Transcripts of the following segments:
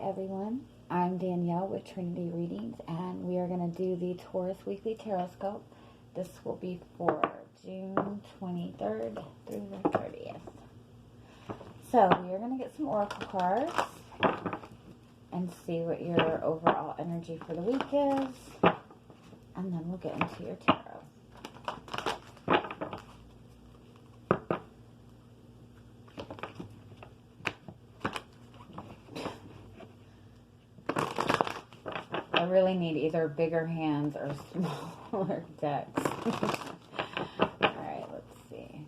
everyone. I'm Danielle with Trinity Readings, and we are going to do the Taurus Weekly Tarotscope. This will be for June 23rd through the 30th. So we are going to get some oracle cards and see what your overall energy for the week is, and then we'll get into your tarot. I really need either bigger hands or smaller decks. Alright, let's see.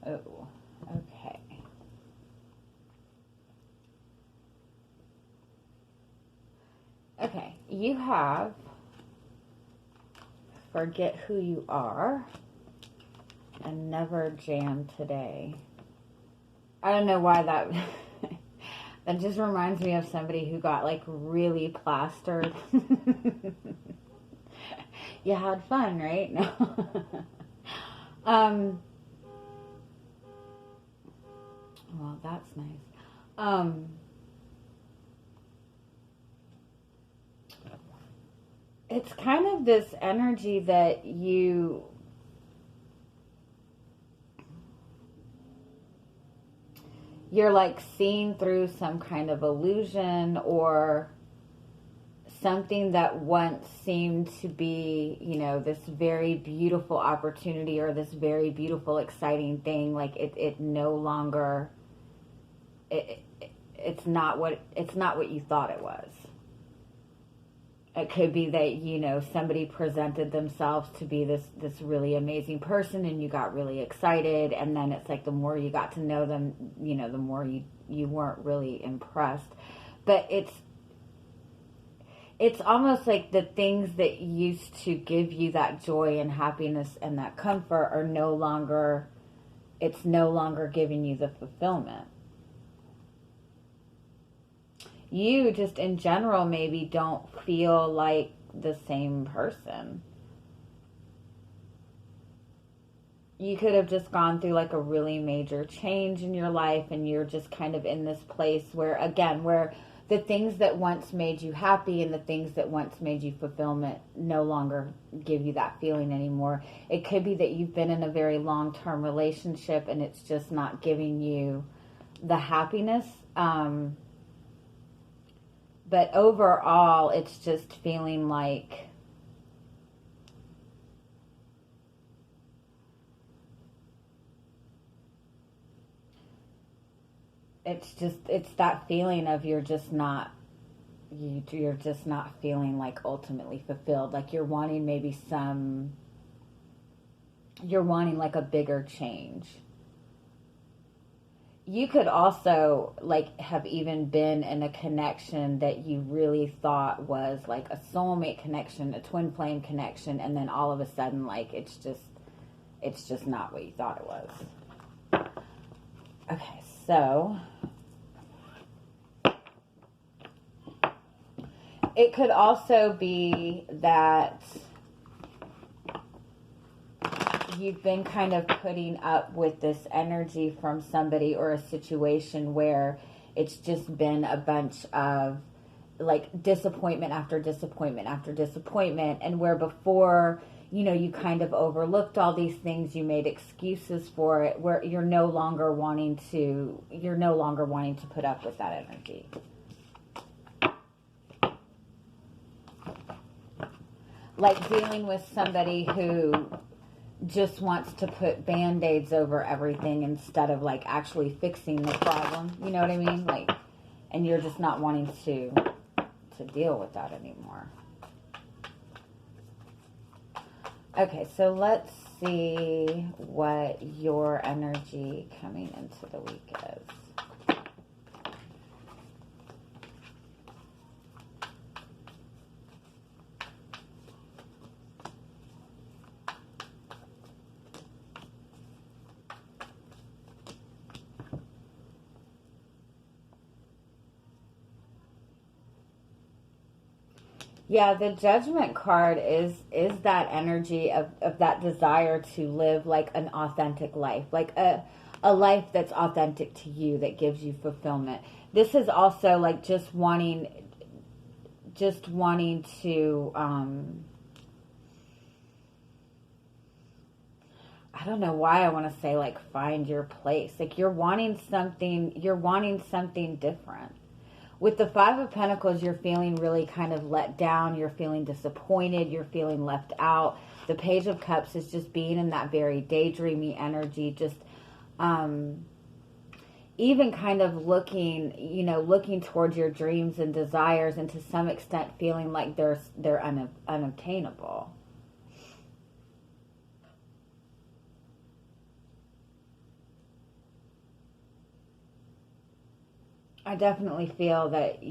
Oh, okay. Okay, you have Forget Who You Are and Never Jam Today. I don't know why that that just reminds me of somebody who got like really plastered. You had fun, right? No. Well, that's nice. It's kind of this energy that you're like seeing through some kind of illusion or something that once seemed to be, you know, this very beautiful opportunity or this very beautiful, exciting thing. Like it no longer, it's not what you thought it was. It could be that, you know, somebody presented themselves to be this really amazing person and you got really excited, and then it's like the more you got to know them, you know, the more you weren't really impressed. But it's almost like the things that used to give you that joy and happiness and that comfort are no longer giving you the fulfillment. You just in general maybe don't feel like the same person. You could have just gone through like a really major change in your life, and you're just kind of in this place where the things that once made you happy and the things that once made you fulfillment no longer give you that feeling anymore. It could be that you've been in a very long-term relationship and it's just not giving you the happiness. But overall, it's just feeling like it's that feeling of you're just not feeling like ultimately fulfilled. Like you're wanting like a bigger change. You could also like have even been in a connection that you really thought was like a soulmate connection, a twin flame connection, and then all of a sudden like it's just not what you thought it was. Okay, so it could also be that you've been kind of putting up with this energy from somebody or a situation where it's just been a bunch of like disappointment after disappointment after disappointment, and where before, you know, you kind of overlooked all these things, you made excuses for it, where you're no longer wanting to put up with that energy. Like dealing with somebody who just wants to put band-aids over everything instead of like actually fixing the problem. You know what I mean? Like, and you're just not wanting to deal with that anymore. Okay, so let's see what your energy coming into the week is. Yeah, the Judgment card is that energy of that desire to live like an authentic life, like a life that's authentic to you, that gives you fulfillment. This is also like just wanting to I don't know why I want to say like find your place. Like you're wanting something different. With the Five of Pentacles, you're feeling really kind of let down. You're feeling disappointed. You're feeling left out. The Page of Cups is just being in that very daydreamy energy. Just even kind of looking towards your dreams and desires, and to some extent feeling like they're unobtainable. I definitely feel that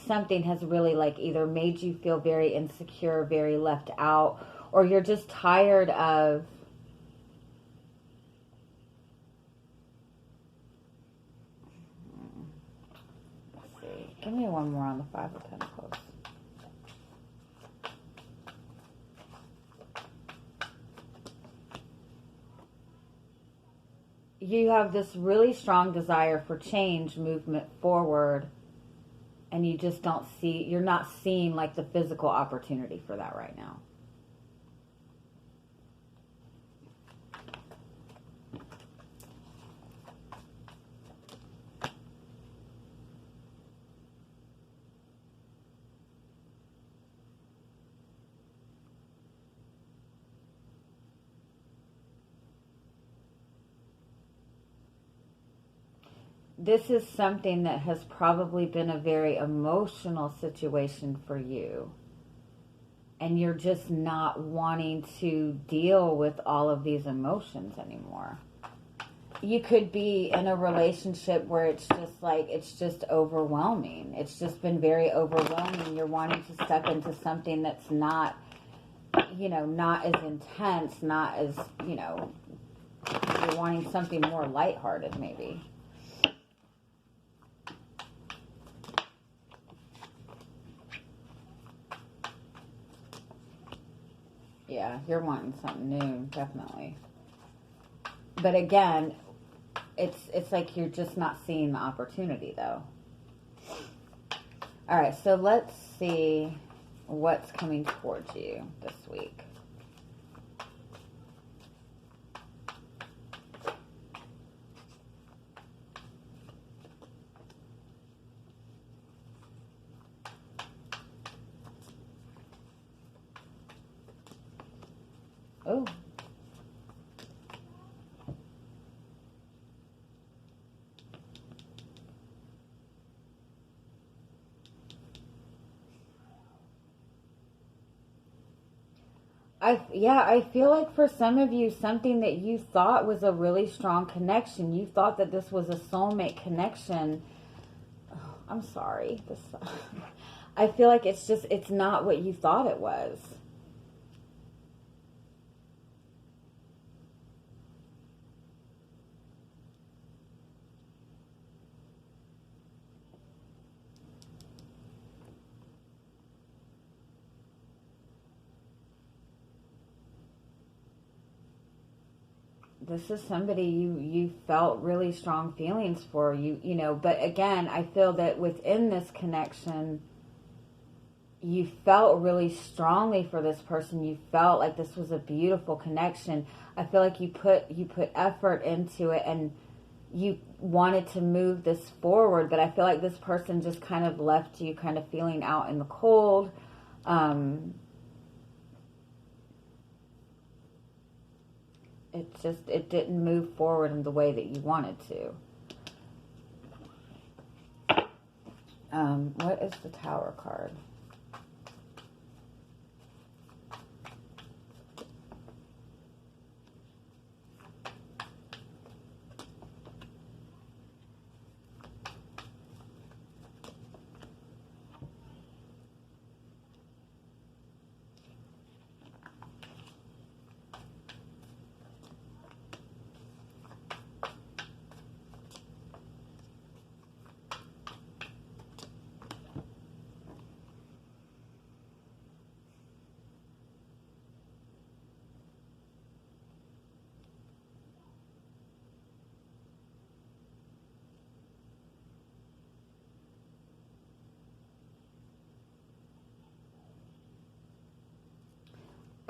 something has really like either made you feel very insecure, very left out, or you're just tired of let's see. Give me one more on the Five of Pentacles. You have this really strong desire for change, movement forward, and you just you're not seeing like the physical opportunity for that right now. This is something that has probably been a very emotional situation for you. And you're just not wanting to deal with all of these emotions anymore. You could be in a relationship where it's just overwhelming. It's just been very overwhelming. You're wanting to step into something that's not as intense, not as, you're wanting something more lighthearted maybe. Yeah, you're wanting something new, definitely. But again, it's like you're just not seeing the opportunity, though. All right, so let's see what's coming towards you this week. Oh. I feel like for some of you, something that you thought was a really strong connection, you thought that this was a soulmate connection. Oh, I'm sorry. I feel like it's not what you thought it was. This is somebody you felt really strong feelings for, but again, I feel that within this connection, you felt really strongly for this person. You felt like this was a beautiful connection. I feel like you put effort into it, and you wanted to move this forward, but I feel like this person just kind of left you kind of feeling out in the cold. It didn't move forward in the way that you wanted to. What is the Tower card?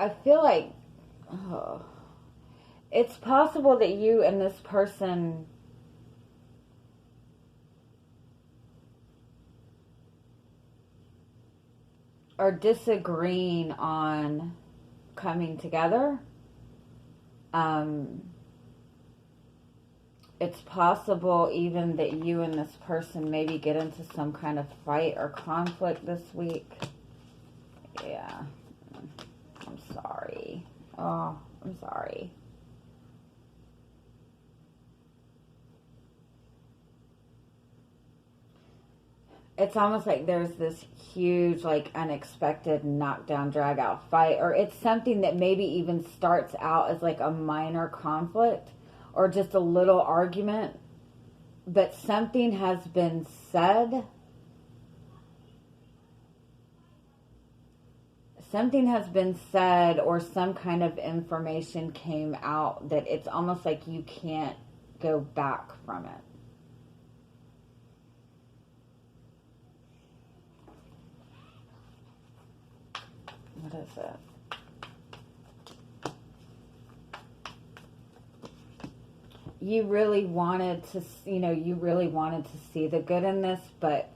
I feel like, oh, it's possible that you and this person are disagreeing on coming together. It's possible even that you and this person maybe get into some kind of fight or conflict this week. Yeah. I'm sorry. Oh, I'm sorry. It's almost like there's this huge, like, unexpected knockdown, drag out fight, or it's something that maybe even starts out as like a minor conflict or just a little argument, but something has been said. Something has been said, or some kind of information came out that it's almost like you can't go back from it. What is it? You really wanted to, you really wanted to see the good in this, but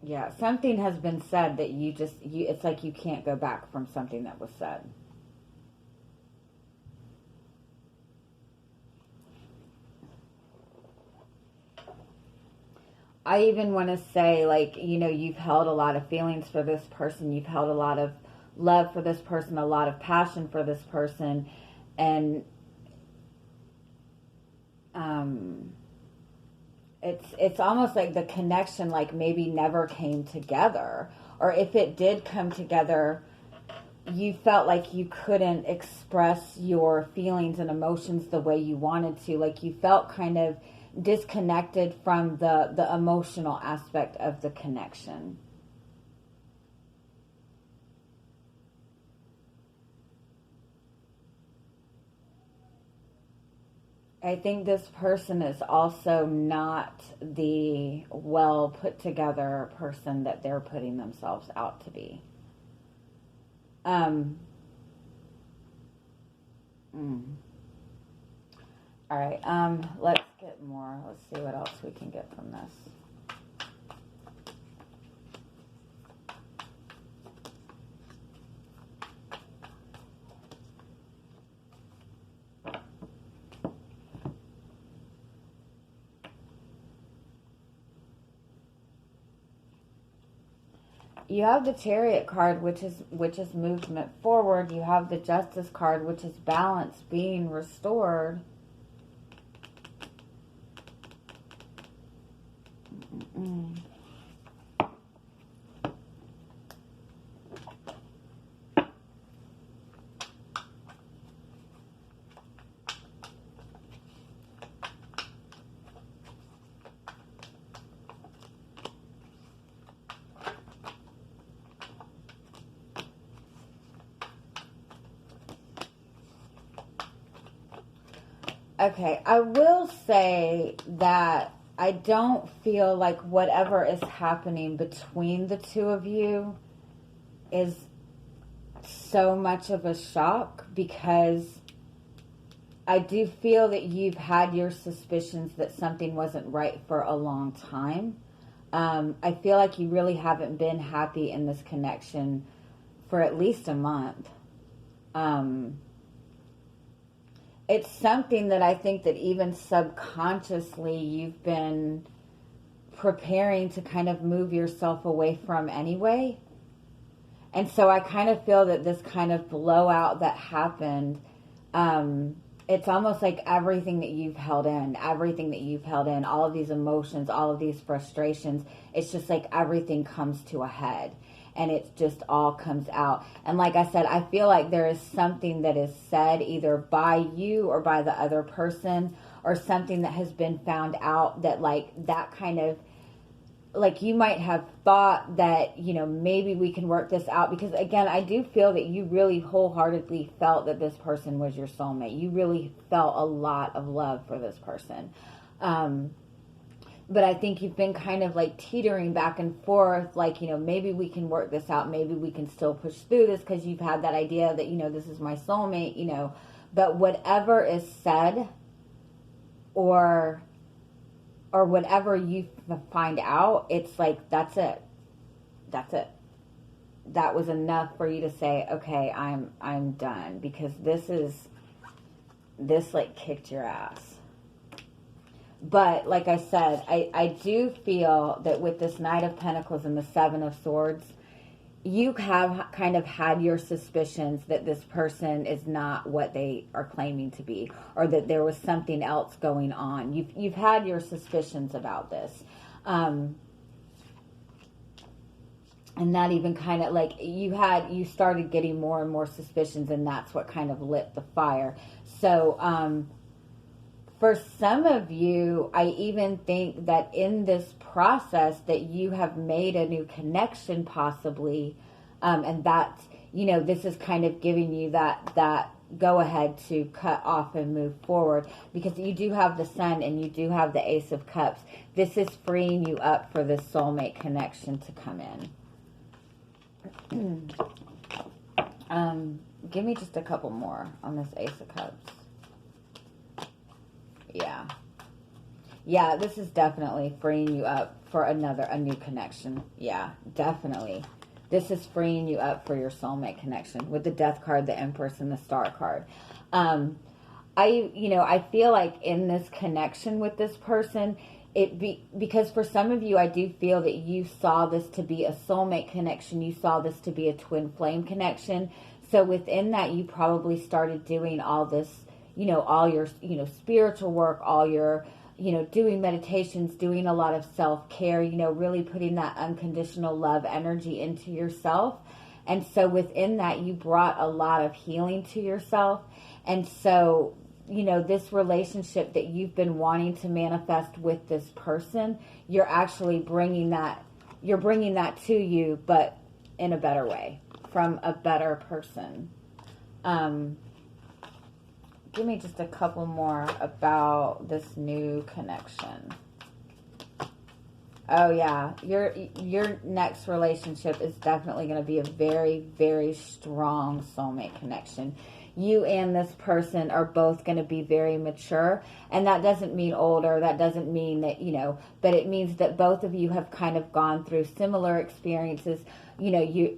yeah, something has been said that it's like you can't go back from something that was said. I even want to say, like, you've held a lot of feelings for this person. You've held a lot of love for this person, a lot of passion for this person. And it's almost like the connection, like, maybe never came together. Or if it did come together, you felt like you couldn't express your feelings and emotions the way you wanted to. Like, you felt kind of disconnected from the emotional aspect of the connection. I think this person is also not the well put together person that they're putting themselves out to be. All right, let's get more. Let's see what else we can get from this. You have the Chariot card, which is movement forward. You have the Justice card, which is balance being restored. Okay, I will say that I don't feel like whatever is happening between the two of you is so much of a shock, because I do feel that you've had your suspicions that something wasn't right for a long time. I feel like you really haven't been happy in this connection for at least a month. It's something that I think that even subconsciously you've been preparing to kind of move yourself away from anyway. And so I kind of feel that this kind of blowout that happened, it's almost like everything that you've held in, all of these emotions, all of these frustrations, it's just like everything comes to a head. And it just all comes out. And like I said, I feel like there is something that is said either by you or by the other person, or something that has been found out that, like, that kind of, like, you might have thought that, maybe we can work this out. Because, again, I do feel that you really wholeheartedly felt that this person was your soulmate. You really felt a lot of love for this person. But I think you've been kind of like teetering back and forth, like, you know, maybe we can work this out. Maybe we can still push through this because you've had that idea that, you know, this is my soulmate, you know. But whatever is said or whatever you find out, it's like, that's it. That's it. That was enough for you to say, okay, I'm done, because this like kicked your ass. But like I said, I do feel that with this Knight of Pentacles and the Seven of Swords, you have kind of had your suspicions that this person is not what they are claiming to be, or that there was something else going on. You've had your suspicions about this. And that even kind of like you started getting more and more suspicions, and that's what kind of lit the fire. So, for some of you, I even think that in this process that you have made a new connection possibly, and that, you know, this is kind of giving you that go ahead to cut off and move forward, because you do have the Sun and you do have the Ace of Cups. This is freeing you up for this soulmate connection to come in. Give me just a couple more on this Ace of Cups. Yeah, this is definitely freeing you up for a new connection. Yeah, definitely. This is freeing you up for your soulmate connection with the Death card, the Empress, and the Star card. I feel like in this connection with this person, because for some of you, I do feel that you saw this to be a soulmate connection. You saw this to be a twin flame connection. So within that, you probably started doing all this, you know, all your, you know, spiritual work, all your, you know, doing meditations, doing a lot of self-care, you know, really putting that unconditional love energy into yourself. And so within that, you brought a lot of healing to yourself. And so, you know, this relationship that you've been wanting to manifest with this person, you're actually bringing that to you, but in a better way, from a better person. Give me just a couple more about this new connection. Oh yeah, your next relationship is definitely going to be a very, very strong soulmate connection. You and this person are both going to be very mature, and that doesn't mean older. That doesn't mean that, you know, but it means that both of you have kind of gone through similar experiences. You know,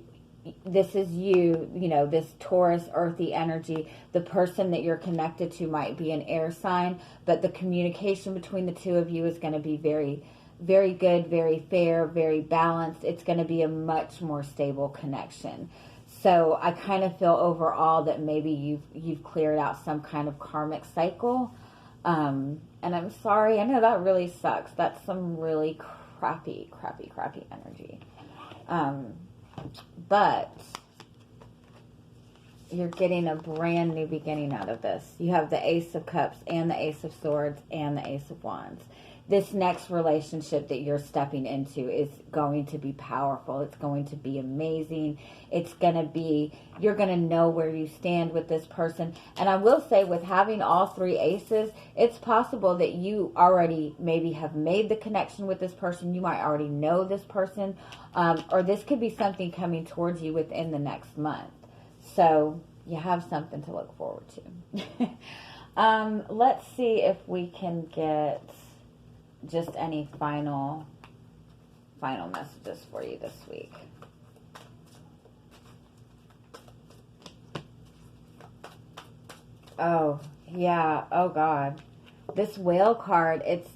this is you know, this Taurus earthy energy. The person that you're connected to might be an air sign, but the communication between the two of you is going to be very, very good, very fair, very balanced. It's going to be a much more stable connection. So I kind of feel overall that maybe you've cleared out some kind of karmic cycle. And I'm sorry, I know that really sucks. That's some really crappy energy. But you're getting a brand new beginning out of this. You have the Ace of Cups and the Ace of Swords and the Ace of Wands. This next relationship that you're stepping into is going to be powerful. It's going to be amazing. It's going to be, you're going to know where you stand with this person. And I will say, with having all three aces, it's possible that you already maybe have made the connection with this person. You might already know this person. Or this could be something coming towards you within the next month. So you have something to look forward to. Let's see if we can get just any final messages for you this week. Oh, yeah. Oh, God. This Whale card, it's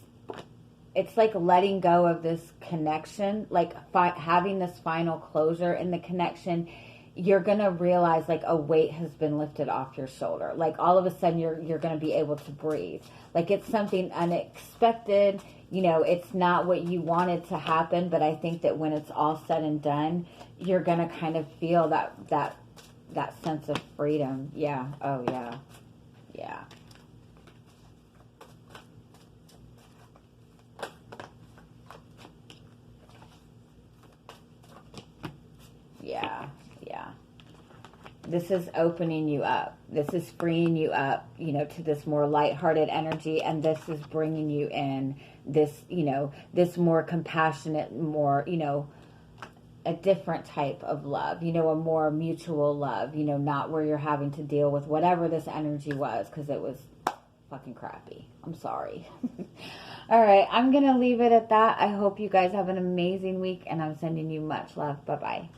like letting go of this connection, like having this final closure in the connection. You're going to realize like a weight has been lifted off your shoulder. Like all of a sudden you're going to be able to breathe. Like it's something unexpected. You know, it's not what you wanted to happen, but I think that when it's all said and done, you're going to kind of feel that sense of freedom. Yeah. Oh, yeah. Yeah. Yeah. Yeah. This is opening you up. This is freeing you up, you know, to this more lighthearted energy. And this is bringing you in this, you know, this more compassionate, more, you know, a different type of love, you know, a more mutual love, you know, not where you're having to deal with whatever this energy was, because it was fucking crappy. I'm sorry. All right, I'm going to leave it at that. I hope you guys have an amazing week, and I'm sending you much love. Bye-bye.